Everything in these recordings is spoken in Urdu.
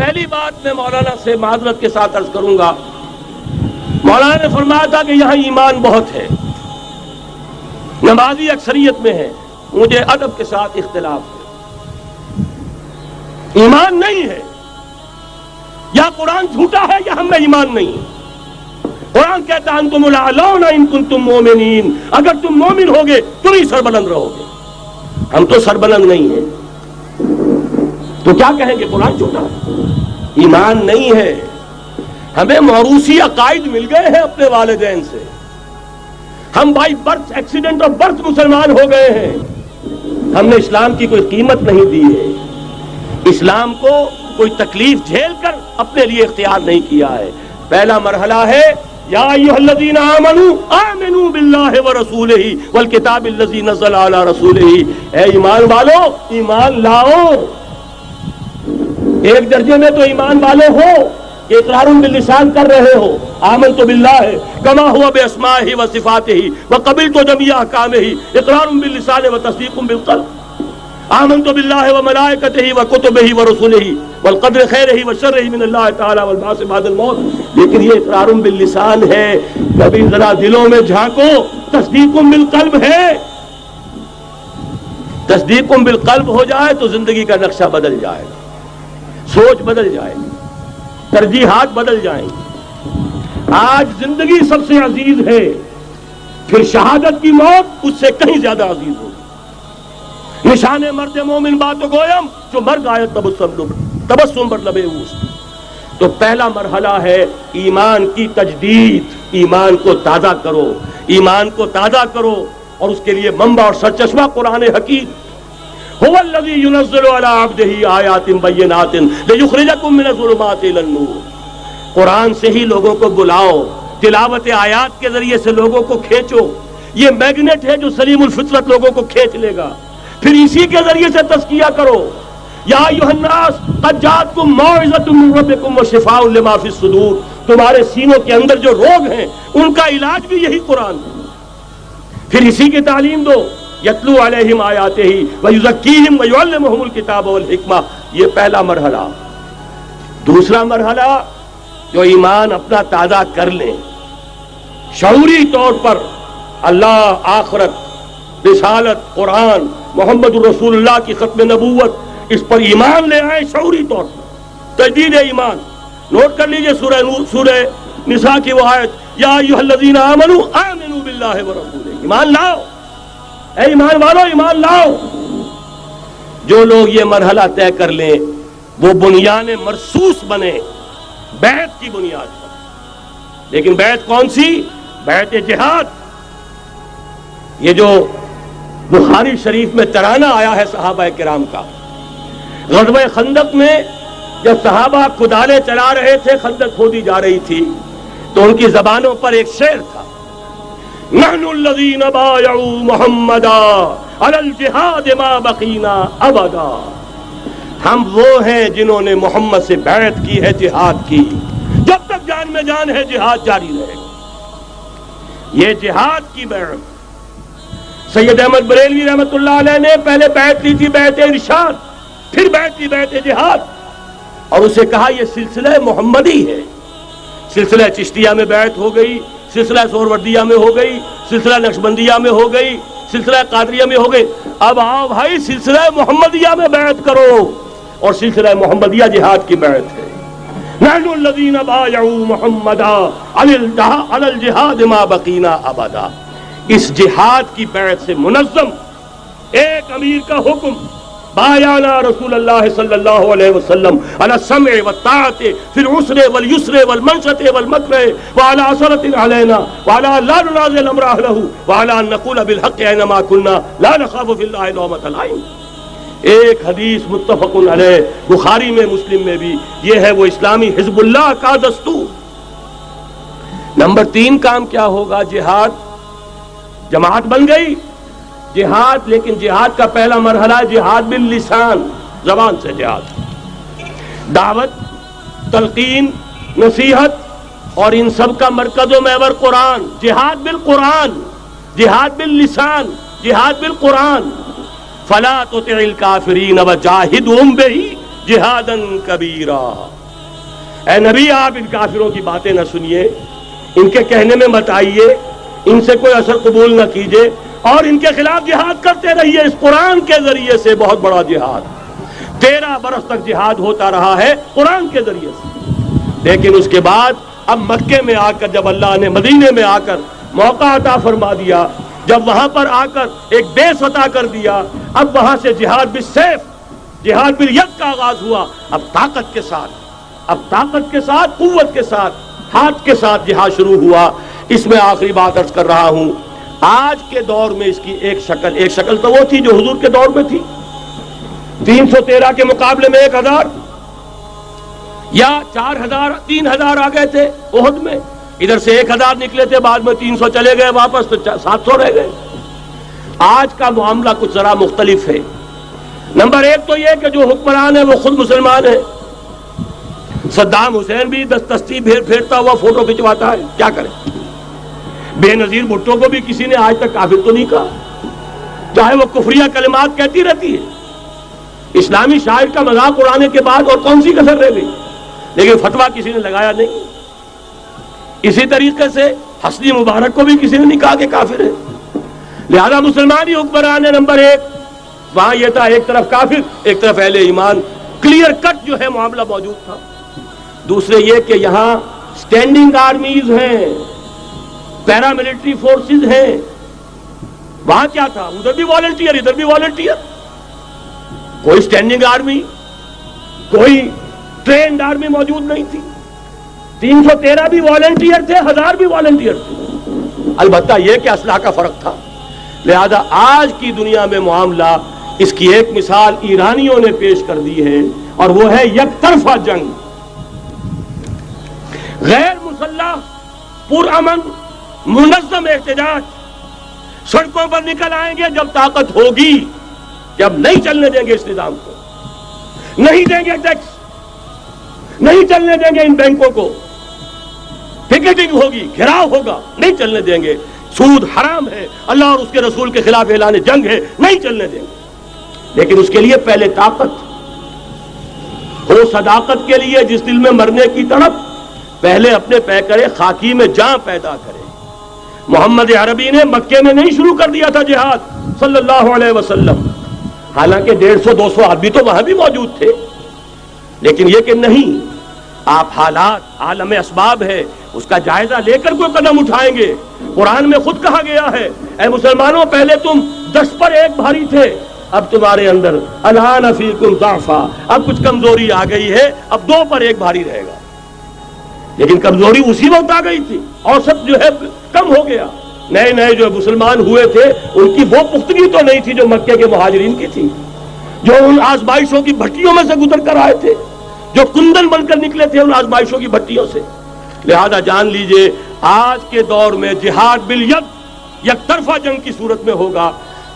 پہلی بات میں مولانا سے معذرت کے ساتھ عرض کروں گا، مولانا نے فرمایا تھا کہ یہاں ایمان بہت ہے، نمازی اکثریت میں ہے، مجھے ادب کے ساتھ اختلاف ہے، ایمان نہیں ہے، یا قرآن جھوٹا ہے یا ہم میں ایمان نہیں ہے۔ قرآن کہتا ہے انتم الاعلون ان کنتم مومنین، اگر تم مومن ہوگے تم ہی سربلند رہو گے، ہم تو سربلند نہیں ہیں، تو کیا کہیں گے قرآن جھوٹا ہے؟ ایمان نہیں ہے۔ ہمیں موروثی عقائد مل گئے ہیں اپنے والدین سے، ہم by birth accident of birth مسلمان ہو گئے ہیں، ہم نے اسلام کی کوئی قیمت نہیں دی ہے، اسلام کو کوئی تکلیف جھیل کر اپنے لیے اختیار نہیں کیا ہے۔ پہلا مرحلہ ہے یا ایھا الذین آمنوا آمنوا باللہ ورسولہ والکتاب الذی نزل علی رسولہ، اے ایمان والو ایمان لاؤ۔ ایک درجے میں تو ایمان والے ہو کہ اقرار باللسان کر رہے ہو، آمنت باللہ کما ہوا باسمائہ وصفاتہ وقبلت جمیع احکامہ، اقرار باللسان وتصدیق بالقلب۔ آمنت باللہ وملائکتہ وکتبہ ورسلہ والقدر خیرہ وشرہ من اللہ تعالی والبعث بعد الموت، لیکن یہ اقرار باللسان ہے، کبھی ذرا دلوں میں جھانکو، تصدیق بالقلب ہے۔ تصدیق بالقلب ہو جائے تو زندگی کا نقشہ بدل جائے گا، سوچ بدل جائے گی، ترجیحات بدل جائیں گی۔ آج زندگی سب سے عزیز ہے، پھر شہادت کی موت اس سے کہیں زیادہ عزیز ہوگی۔ نشان مرد مومن بات گویم جو مرگ آئے تبسم بر لبے اوست۔ تو پہلا مرحلہ ہے ایمان کی تجدید، ایمان کو تازہ کرو، ایمان کو تازہ کرو، اور اس کے لیے منبع اور سرچشمہ قرآن حکیم۔ هو الذی ينزل علی عبدہ آیات بینات لیخرجکم من الظلمات الی النور۔ قرآن سے ہی لوگوں کو بلاؤ، تلاوت آیات کے ذریعے سے لوگوں کو کھینچو، یہ میگنیٹ ہے جو سلیم الفطرت لوگوں کو کھینچ لے گا، پھر اسی کے ذریعے سے تزکیہ کرو۔ یا ایھا الناس قد جاءتکم موعظۃ من ربکم وشفاء لما فی الصدور، تمہارے سینوں کے اندر جو روگ ہیں ان کا علاج بھی یہی قرآن ہے، پھر اسی کی تعلیم دو۔ یتلو علیہم آیاتہ ویزکیہم ویعلمہم الکتاب والحکمہ، یہ پہلا مرحلہ۔ دوسرا مرحلہ جو ایمان اپنا تازہ کر لیں، شعوری طور پر اللہ، آخرت، رسالت، قرآن، محمد الرسول اللہ کی ختم نبوت، اس پر ایمان لے آئیں شعوری طور پر، تجدید ایمان۔ نوٹ کر لیجئے سورہ نساء کی وہ آیت، یا ایھا الذین آمنوا آمنوا باللہ ورسولہ، ایمان لاؤ، اے ایمان والو ایمان لاؤ۔ جو لوگ یہ مرحلہ طے کر لیں وہ بنیان مرصوص بنے بیعت کی بنیاد پر۔ لیکن بیعت کون سی؟ بیعت جہاد۔ یہ جو بخاری شریف میں ترانہ آیا ہے صحابہ کرام کا، غزوہ خندق میں جب صحابہ کدالیں چلا رہے تھے، خندق کھودی جا رہی تھی، تو ان کی زبانوں پر ایک شعر تھا، نحن الذین بایعوا محمدا علی الجہاد ما بقینا ابدا، ہم وہ ہیں جنہوں نے محمد سے بیعت کی ہے جہاد کی، جب تک جان میں جان ہے جہاد جاری رہے گا۔ یہ جہاد کی بیعت، سید احمد بریلوی رحمۃ اللہ علیہ نے پہلے بیعت لی تھی بیعت ارشاد، پھر بیعت لی بیعت جہاد، اور اسے کہا یہ سلسلہ محمدی ہے۔ سلسلہ چشتیہ میں بیعت ہو گئی، سلسلہ سہروردیہ میں ہو گئی، سلسلہ نقشبندیہ میں ہو گئی، سلسلہ قادریہ میں ہو گئی، اب آؤ بھائی سلسلہ محمدیہ میں بیعت کرو، اور سلسلہ محمدیہ جہاد کی بیعت ہے۔ نحن الذین بایعوا محمدا علی الجہاد ما بقینا ابدا۔ اس جہاد کی بیعت سے منظم ایک امیر کا حکم، بایعنا رسول اللہ صلی اللہ علیہ وسلم علی السمع والطاعۃ فی العسر والیسر والمنشط والمکرہ وعلی اثرۃ علینا وعلی لا ننازع الامر اہلہ وعلی ان نقول بالحق اینما کنا لا نخاف فی اللہ لومۃ لائم۔ ایک حدیث متفق علیہ، بخاری میں مسلم میں بھی، یہ ہے وہ اسلامی حزب اللہ کا دستور۔ نمبر 3 کام کیا ہوگا؟ جہاد، جماعت بن گئی جہاد، لیکن جہاد کا پہلا مرحلہ جہاد باللسان، زبان سے جہاد، دعوت، تلقین، نصیحت، اور ان سب کا مرکز و محور قرآن۔ جہاد بالقرآن، جہاد باللسان، جہاد بالقرآن۔ فلا تطع الکافرین وجاہدہم بہ جہادا کبیرا۔ اے نبی آپ ان کافروں کی باتیں نہ سنیے، ان کے کہنے میں مت آئیے، ان سے کوئی اثر قبول نہ کیجیے، اور ان کے خلاف جہاد کرتے رہیے اس قرآن کے ذریعے سے۔ بہت بڑا جہاد 13 برس تک جہاد ہوتا رہا ہے قرآن کے ذریعے سے۔ لیکن اس کے بعد اب مکے میں آ کر، جب اللہ نے مدینے میں آ کر موقع عطا فرما دیا، جب وہاں پر آ کر ایک بیس عطا کر دیا، اب وہاں سے جہاد بالسیف، جہاد بالید کا آغاز ہوا۔ اب طاقت کے ساتھ، قوت کے ساتھ، ہاتھ کے ساتھ جہاد شروع ہوا۔ اس میں آخری بات عرض کر رہا ہوں، آج کے دور میں اس کی ایک شکل تو وہ تھی جو حضور کے دور میں تھی، 313 کے مقابلے میں 1000 یا 4000 3000 آ گئے تھے احد میں، ادھر سے 1000 نکلے تھے، بعد میں 300 چلے گئے واپس، تو 700 رہ گئے۔ آج کا معاملہ کچھ ذرا مختلف ہے۔ نمبر 1 تو یہ کہ جو حکمران ہے وہ خود مسلمان ہے۔ صدام حسین بھی دستی پھیرتا ہوا فوٹو کھنچواتا ہے، کیا کرے؟ بے نظیر بھٹو کو بھی کسی نے آج تک کافر تو نہیں کہا، چاہے وہ کفریہ کلمات کہتی رہتی ہے۔ اسلامی شاعر کا مذاق اڑانے کے بعد اور کون سی کسر رہ گئی؟ لیکن فتویٰ کسی نے لگایا نہیں۔ اسی طریقے سے حسنی مبارک کو بھی کسی نے نہیں کہا کہ کافر ہے۔ لہذا مسلمان ہی حکمران ہے نمبر 1۔ وہاں یہ تھا ایک طرف کافر، ایک طرف اہل ایمان، کلیئر کٹ جو ہے معاملہ موجود تھا۔ دوسرے یہ کہ یہاں سٹینڈنگ آرمیز ہیں، پیراملٹری فورسز ہیں۔ وہاں کیا تھا؟ ادھر بھی والنٹیئر، ادھر بھی والنٹیئر۔ کوئی سٹینڈنگ آرمی، کوئی ٹرینڈ آرمی موجود نہیں تھی۔ 313 بھی والنٹیئر تھے، 1000 بھی والنٹیئر تھے، البتہ یہ کہ اسلحہ کا فرق تھا۔ لہذا آج کی دنیا میں معاملہ، اس کی ایک مثال ایرانیوں نے پیش کر دی ہے، اور وہ ہے یک طرفہ جنگ۔ غیر مسلح، پرامن، منظم احتجاج، سڑکوں پر نکل آئیں گے جب طاقت ہوگی، جب نہیں چلنے دیں گے اس نظام کو، نہیں دیں گے ٹیکس، نہیں چلنے دیں گے ان بینکوں کو، پکیٹنگ ہوگی، گھراؤ ہوگا، نہیں چلنے دیں گے، سود حرام ہے، اللہ اور اس کے رسول کے خلاف اعلان جنگ ہے، نہیں چلنے دیں گے۔ لیکن اس کے لیے پہلے طاقت ہو، صداقت کے لیے جس دل میں مرنے کی تڑپ، پہلے اپنے پیکرے خاکی میں جان پیدا کرے۔ محمد عربی نے مکے میں نہیں شروع کر دیا تھا جہاد صلی اللہ علیہ وسلم، حالانکہ 150-200 آدمی تو وہاں بھی موجود تھے، لیکن یہ کہ نہیں، آپ حالات، عالم اسباب ہے، اس کا جائزہ لے کر کوئی قدم اٹھائیں گے۔ قرآن میں خود کہا گیا ہے، اے مسلمانوں پہلے تم 10 پر 1 بھاری تھے، اب تمہارے اندر الآن فیکم ضعفا، اب کچھ کمزوری آ گئی ہے، اب 2 پر 1 بھاری رہے گا۔ لیکن کمزوری اسی وقت آ گئی تھی، اوسط جو ہے کم ہو گیا۔ نئے جو مسلمان ہوئے تھے ان کی وہ پختگی تو نہیں تھی جو مکے کے مہاجرین کی تھی، جو ان آزمائشوں کی بھٹیوں میں سے گزر کر آئے تھے، جو کندن بن کر نکلے تھے ان آزمائشوں کی بھٹیوں سے۔ لہذا جان لیجئے آج کے دور میں جہاد بالید یک طرفہ جنگ کی صورت میں ہوگا،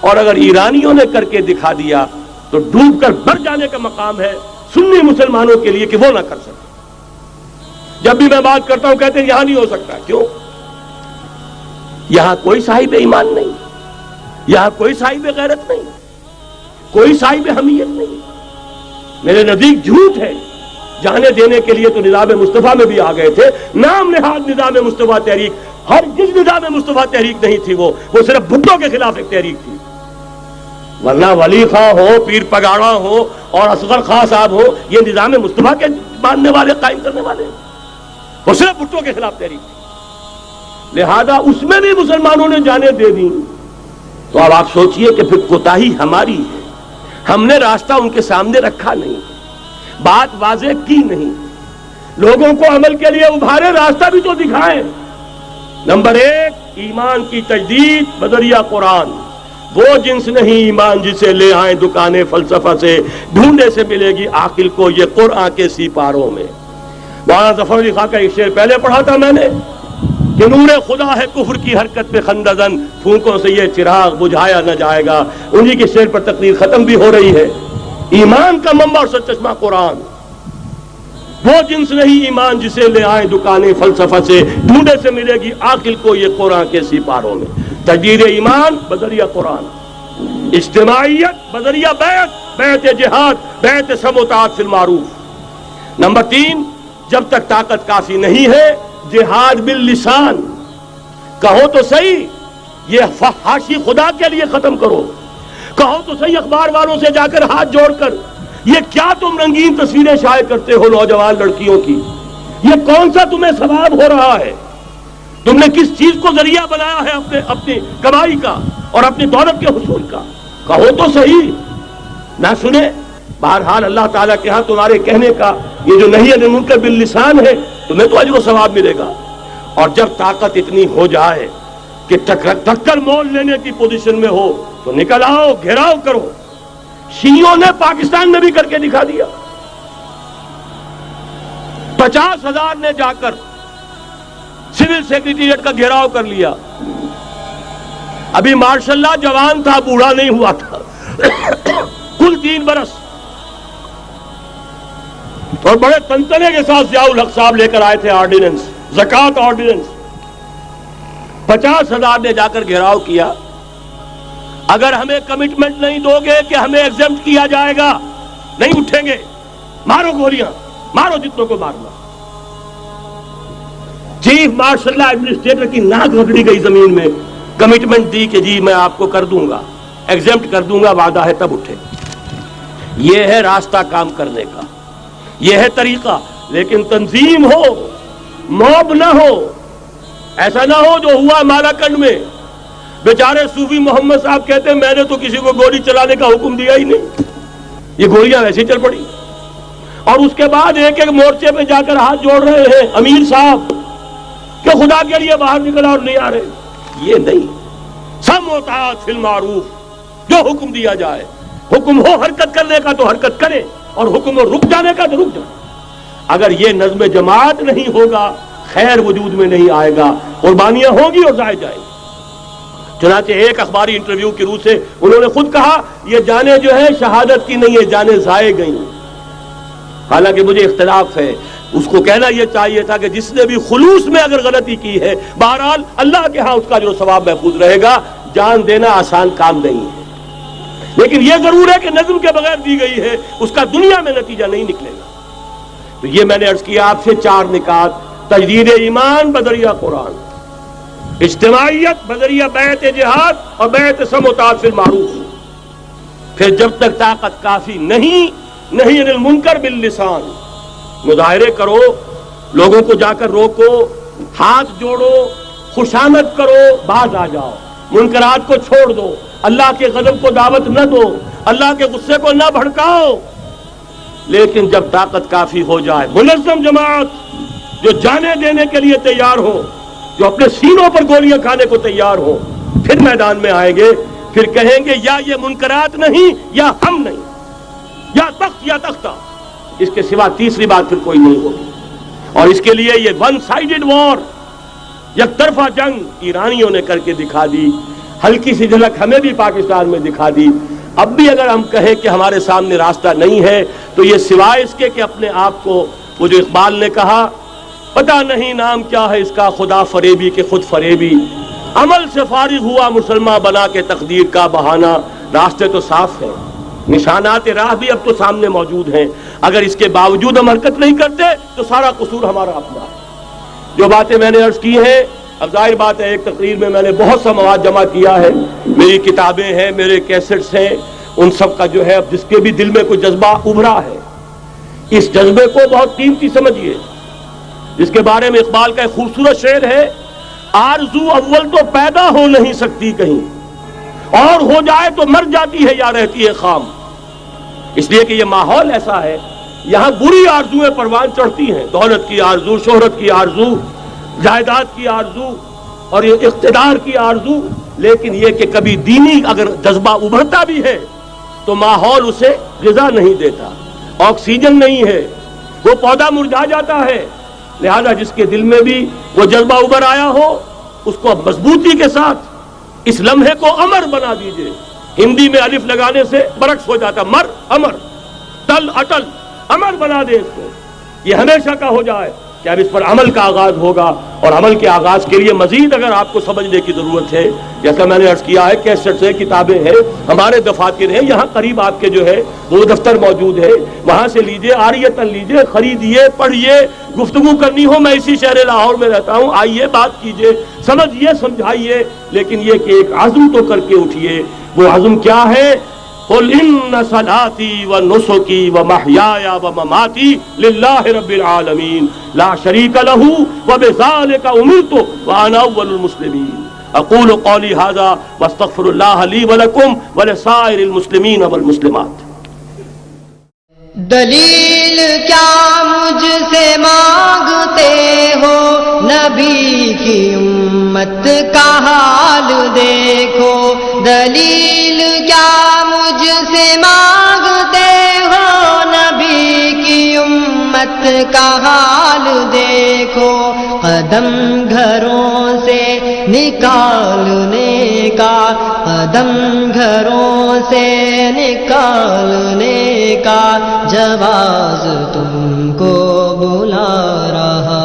اور اگر ایرانیوں نے کر کے دکھا دیا تو ڈوب کر مر جانے کا مقام ہے سنی مسلمانوں کے لیے کہ وہ نہ کر سکے۔ جب بھی میں بات کرتا ہوں کہتے ہیں یہاں نہیں ہو سکتا، کیوں؟ یہاں کوئی صاحب ایمان نہیں، یہاں کوئی صاحب غیرت نہیں، کوئی صاحب حمیت نہیں، میرے نزدیک جھوٹ ہے۔ جانے دینے کے لیے تو نظام مصطفیٰ میں بھی آ گئے تھے، نام نہاد نظام مصطفیٰ تحریک، ہر جس نظام مصطفیٰ تحریک نہیں تھی وہ صرف بھٹو کے خلاف ایک تحریک تھی، ورنہ ولی خواہ ہو، پیر پگاڑا ہو اور اصغر خان صاحب ہو، یہ نظام مصطفیٰ کے ماننے والے، قائم کرنے والے، وہ صرف بھٹو کے خلاف تحریک تھی۔ لہذا اس میں بھی مسلمانوں نے جانیں دے دی، تو اب آپ سوچئے کہ پھر کوتاہی ہماری ہے، ہم نے راستہ ان کے سامنے رکھا نہیں، بات واضح کی نہیں، لوگوں کو عمل کے لیے ابھارے، راستہ بھی تو دکھائیں۔ نمبر 1 ایمان کی تجدید بذریعہ قرآن، وہ جنس نہیں ایمان جسے لے آئیں دکانیں فلسفہ سے، ڈھونڈے سے ملے گی عاقل کو یہ قرآن کے سیپاروں میں۔ مولانا ظفر علی خان کا ایک شعر پہلے پڑھا تھا میں نے کہ نور خدا ہے کفر کی حرکت پہ خندزن، پھونکوں سے یہ چراغ بجھایا نہ جائے گا۔ انہی کے شعر پر تقریر ختم بھی ہو رہی ہے۔ ایمان کا منبع اور سرچشمہ قرآن، وہ جنس نہیں ایمان جسے لے آئیں دکانیں فلسفہ سے، ڈھونڈے سے ملے گی عاقل کو یہ قرآن کے سیپاروں میں۔ تجدید ایمان بذریعہ قرآن، اجتماعیت بذریعہ بیعت، بیعت جہاد، بیعت سم و طاعت فی المعروف۔ نمبر 3، جب تک طاقت کافی نہیں ہے جہاد باللسان، کہو تو صحیح یہ فحاشی خدا کے لیے ختم کرو، کہو تو صحیح اخبار والوں سے جا کر ہاتھ جوڑ کر یہ کیا تم رنگین تصویریں شائع کرتے ہو نوجوان لڑکیوں کی، یہ کون سا تمہیں ثواب ہو رہا ہے، تم نے کس چیز کو ذریعہ بنایا ہے اپنی کمائی کا اور اپنی دولت کے حصول کا، کہو تو صحیح، نہ سنے۔ بہرحال اللہ تعالیٰ کے ہاں تمہارے کہنے کا یہ جو نہیں عن المنکر باللسان ہے تمہیں تو اجر و ثواب ملے گا۔ اور جب طاقت اتنی ہو جائے کہ ٹکر مول لینے کی پوزیشن میں ہو تو نکل آؤ، گھیراؤ کرو۔ شیعوں نے پاکستان میں بھی کر کے دکھا دیا، 50,000 نے جا کر سول سیکریٹریٹ کا گھیراؤ کر لیا۔ ابھی ماشاء اللہ جوان تھا، بوڑھا نہیں ہوا تھا، کل 3 برس، اور بڑے تنتنے کے ساتھ ضیاء الحق صاحب لے کر آئے تھے آرڈیننس، زکوٰۃ آرڈیننس۔ 50,000 نے جا کر گھیراؤ کیا، اگر ہمیں کمٹمنٹ نہیں دو گے کہ ہمیں ایگزمپٹ کیا جائے گا نہیں اٹھیں گے، مارو گولیاں، مارو جتنوں کو مارنا۔ چیف مارشل اللہ ایڈمنسٹریٹر کی ناک رگڑی گئی زمین میں، کمٹمنٹ دی کہ جی میں آپ کو کر دوں گا، ایگزمپٹ کر دوں گا، وعدہ ہے، تب اٹھے۔ یہ ہے راستہ کام کرنے کا، یہ ہے طریقہ، لیکن تنظیم ہو، موب نہ ہو۔ ایسا نہ ہو جو ہوا مالاکنڈ میں، بیچارے صوفی محمد صاحب کہتے ہیں میں نے تو کسی کو گولی چلانے کا حکم دیا ہی نہیں، یہ گولیاں ویسے چل پڑی، اور اس کے بعد ایک ایک مورچے پہ جا کر ہاتھ جوڑ رہے ہیں امیر صاحب کہ خدا کے لیے باہر نکلا اور نہیں آ رہے۔ یہ نہیں، سم و طاعت فی المعروف، جو حکم دیا جائے، حکم ہو حرکت کرنے کا تو حرکت کرے، اور حکم ہو رک جانے کا تو رک جائے۔ اگر یہ نظم جماعت نہیں ہوگا خیر وجود میں نہیں آئے گا، قربانیاں ہوں گی اور ضائع جائیں گی۔ چنانچہ ایک اخباری انٹرویو کی روح سے انہوں نے خود کہا یہ جانیں جو ہے شہادت کی نہیں ہے، جانیں ضائع گئیں۔ حالانکہ مجھے اختلاف ہے، اس کو کہنا یہ چاہیے تھا کہ جس نے بھی خلوص میں اگر غلطی کی ہے بہرحال اللہ کے ہاں اس کا جو ثواب محفوظ رہے گا، جان دینا آسان کام نہیں ہے، لیکن یہ ضرور ہے کہ نظم کے بغیر دی گئی ہے اس کا دنیا میں نتیجہ نہیں نکلے گا۔ تو یہ میں نے عرض کیا آپ سے 4 نکات: تجدید ایمان بذریعہ قرآن، اجتماعیت بذریعہ بیعت جہاد اور بیعت سم و طاعت فی المعروف۔ پھر جب تک طاقت کافی نہیں عن المنکر باللسان، مظاہرے کرو، لوگوں کو جا کر روکو، ہاتھ جوڑو، خوشامد کرو، باز آ جاؤ، منکرات کو چھوڑ دو، اللہ کے غضب کو دعوت نہ دو، اللہ کے غصے کو نہ بھڑکاؤ۔ لیکن جب طاقت کافی ہو جائے، منظم جماعت جو جانے دینے کے لیے تیار ہو، جو اپنے سینوں پر گولیاں کھانے کو تیار ہو، پھر میدان میں آئیں گے، پھر کہیں گے یا یہ منکرات نہیں یا ہم نہیں، یا تخت یا تختہ، اس کے سوا تیسری بات پھر کوئی نہیں ہوگی۔ اور اس کے لیے یہ ون سائیڈڈ وار، یک طرفہ جنگ ایرانیوں نے کر کے دکھا دی، ہلکی سی جھلک ہمیں بھی پاکستان میں دکھا دی۔ اب بھی اگر ہم کہیں کہ ہمارے سامنے راستہ نہیں ہے تو یہ سوائے اس کے کہ اپنے آپ کو، وہ جو اقبال نے کہا پتہ نہیں نام کیا ہے اس کا، خدا فریبی کے خود فریبی، عمل سے فارغ ہوا مسلمان بنا کے تقدیر کا بہانہ۔ راستے تو صاف ہیں، نشانات راہ بھی اب تو سامنے موجود ہیں، اگر اس کے باوجود ہم حرکت نہیں کرتے تو سارا قصور ہمارا اپنا ہے۔ جو باتیں میں نے عرض کی ہیں، اب ظاہر بات ہے ایک تقریر میں نے بہت سا مواد جمع کیا ہے، میری کتابیں ہیں، میرے کیسٹس ہیں، ان سب کا جو ہے اب جس کے بھی دل میں کوئی جذبہ ابھرا ہے، اس جذبے کو بہت قیمتی سمجھیے، جس کے بارے میں اقبال کا ایک خوبصورت شعر ہے: آرزو اول تو پیدا ہو نہیں سکتی کہیں، اور ہو جائے تو مر جاتی ہے یا رہتی ہے خام۔ اس لیے کہ یہ ماحول ایسا ہے، یہاں بری آرزویں پروان چڑھتی ہیں، دولت کی آرزو، شہرت کی آرزو، جائیداد کی آرزو اور یہ اقتدار کی آرزو، لیکن یہ کہ کبھی دینی اگر جذبہ ابھرتا بھی ہے تو ماحول اسے غذا نہیں دیتا، آکسیجن نہیں ہے، وہ پودا مرجھا جاتا ہے۔ لہذا جس کے دل میں بھی وہ جذبہ ابھر آیا ہو اس کو مضبوطی کے ساتھ اس لمحے کو امر بنا دیجئے۔ ہندی میں الف لگانے سے برعکس ہو جاتا، امر، تل اٹل، امر بنا دے اس کو، یہ ہمیشہ کا ہو جائے۔ کہ اب اس پر عمل کا آغاز ہوگا، اور عمل کے آغاز کے لیے مزید اگر آپ کو سمجھنے کی ضرورت ہے، جیسا میں نے عرض کیا ہے، کیسٹس ہیں، کتابیں ہیں، ہمارے دفاتر ہیں، یہاں قریب آپ کے جو ہے وہ دفتر موجود ہے، وہاں سے لیجئے، عاریتاً لیجئے، خریدیے، پڑھیے، گفتگو کرنی ہو، میں اسی شہر لاہور میں رہتا ہوں، آئیے، بات کیجئے، سمجھیے، سمجھائیے، لیکن یہ کہ ایک عزم تو کر کے اٹھیے۔ وہ عزم کیا ہے؟ قل ان صلاتي ونسكي ومحياي ومماتي لله رب العالمين لا شريك له وبذلك امرت وانا اول المسلمين اقول قولي هذا واستغفر الله لي ولكم ولسائر المسلمين والمسلمات۔ دلیل کیا مجھ سے مانگتے ہو، نبی کی امت کا حال دیکھو۔ دلیل کیا مجھ سے مانگتے ہو، نبی کی امت کا حال دیکھو۔ قدم گھروں سے نکالنے کا، قدم گھروں سے نکالنے کا جواز تم کو بلا رہا